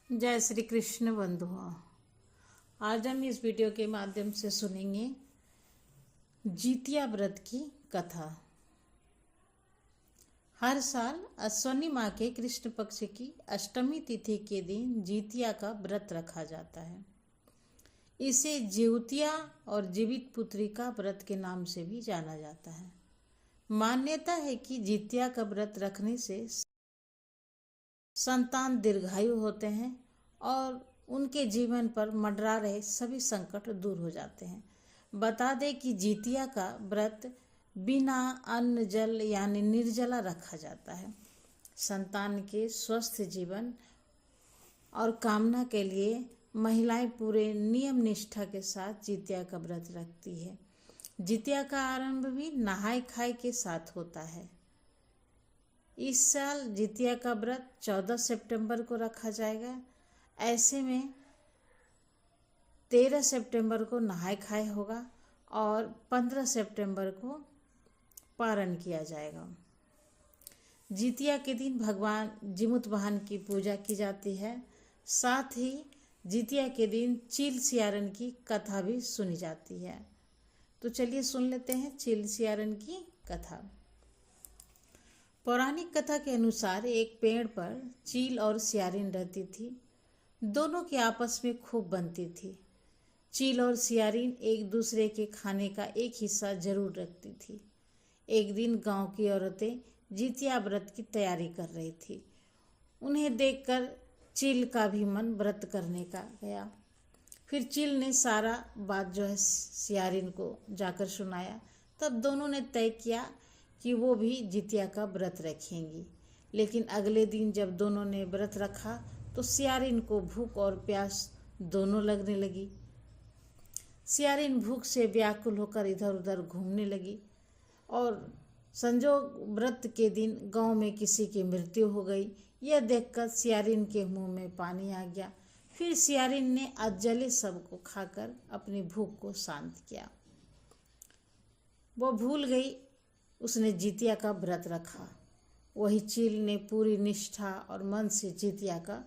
जय श्री कृष्ण बंधुओं। आज हम इस वीडियो के माध्यम से सुनेंगे जितिया व्रत की कथा। हर साल अश्विनी माह के कृष्ण पक्ष की अष्टमी तिथि के दिन जितिया का व्रत रखा जाता है। इसे जिउतिया और जीवित पुत्री का व्रत के नाम से भी जाना जाता है। मान्यता है कि जितिया का व्रत रखने से संतान दीर्घायु होते हैं और उनके जीवन पर मंडरा रहे सभी संकट दूर हो जाते हैं। बता दें कि जितिया का व्रत बिना अन्न जल यानी निर्जला रखा जाता है। संतान के स्वस्थ जीवन और कामना के लिए महिलाएं पूरे नियम निष्ठा के साथ जितिया का व्रत रखती है। जितिया का आरंभ भी नहाय खाए के साथ होता है। इस साल जितिया का व्रत 14 सितंबर को रखा जाएगा। ऐसे में 13 सितंबर को नहाय खाए होगा और 15 सितंबर को पारण किया जाएगा। जितिया के दिन भगवान जिमुत वाहन की पूजा की जाती है। साथ ही जितिया के दिन चील सियारन की कथा भी सुनी जाती है। तो चलिए सुन लेते हैं चील सियारन की कथा। पौराणिक कथा के अनुसार एक पेड़ पर चील और सियारिन रहती थी। दोनों के आपस में खूब बनती थी। चील और सियारिन एक दूसरे के खाने का एक हिस्सा जरूर रखती थी। एक दिन गांव की औरतें जितिया व्रत की तैयारी कर रही थी। उन्हें देखकर चील का भी मन व्रत करने का गया। फिर चील ने सारा बात जो है सियारिन को जाकर सुनाया। तब दोनों ने तय किया कि वो भी जितिया का व्रत रखेंगी। लेकिन अगले दिन जब दोनों ने व्रत रखा तो सियारिन को भूख और प्यास दोनों लगने लगी। सियारिन भूख से व्याकुल होकर इधर उधर घूमने लगी और संजोग व्रत के दिन गांव में किसी की मृत्यु हो गई। यह देखकर सियारिन के मुंह में पानी आ गया। फिर सियारिन ने अजले सबको खाकर अपनी भूख को शांत किया। वो भूल गई उसने जितिया का व्रत रखा। वही चील ने पूरी निष्ठा और मन से जितिया का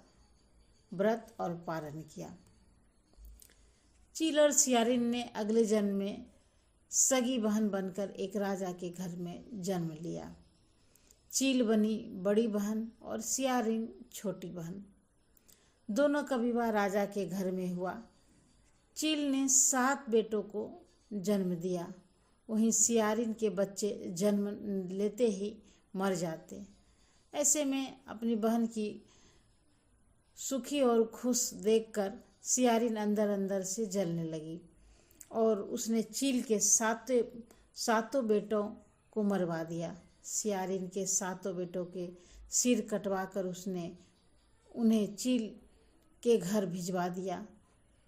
व्रत और पारण किया। चील और सियारिन ने अगले जन्म में सगी बहन बनकर एक राजा के घर में जन्म लिया। चील बनी बड़ी बहन और सियारिन छोटी बहन। दोनों का विवाह राजा के घर में हुआ। चील ने 7 बेटों को जन्म दिया। वहीं सियारिन के बच्चे जन्म लेते ही मर जाते। ऐसे में अपनी बहन की सुखी और खुश देखकर सियारिन अंदर अंदर से जलने लगी और उसने चील के सातों बेटों को मरवा दिया। सियारिन के 7 बेटों के सिर कटवा कर उसने उन्हें चील के घर भिजवा दिया।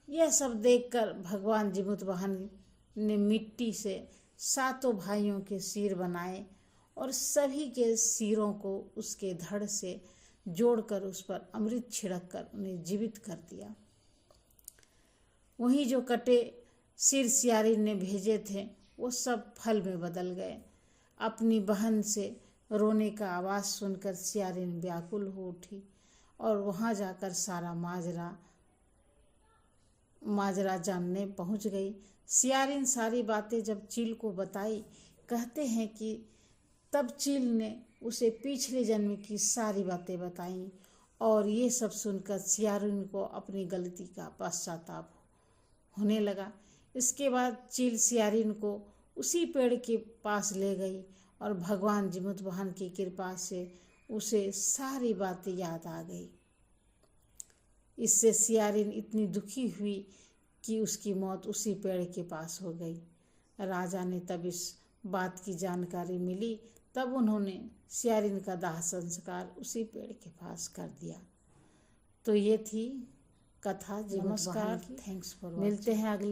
यह सब देखकर भगवान जिमुत वाहन ने मिट्टी से 7 भाइयों के सिर बनाए और सभी के सिरों को उसके धड़ से जोड़कर उस पर अमृत छिड़क कर उन्हें जीवित कर दिया। वहीं जो कटे सिर सियारिन ने भेजे थे वो सब फल में बदल गए। अपनी बहन से रोने का आवाज़ सुनकर सियारिन व्याकुल हो उठी और वहाँ जाकर सारा माजरा जानने पहुँच गई। सियारिन सारी बातें जब चील को बताई, कहते हैं कि तब चील ने उसे पिछले जन्म की सारी बातें बताईं और ये सब सुनकर सियारिन को अपनी गलती का पश्चाताप होने लगा। इसके बाद चील सियारिन को उसी पेड़ के पास ले गई और भगवान जिमुत वाहन की कृपा से उसे सारी बातें याद आ गई। इससे सियारिन इतनी दुखी हुई कि उसकी मौत उसी पेड़ के पास हो गई। राजा ने तब इस बात की जानकारी मिली। तब उन्होंने सियारिन का दाह संस्कार उसी पेड़ के पास कर दिया। तो ये थी कथा जिमुत वाहन की। Thanks for watching. मिलते हैं अगले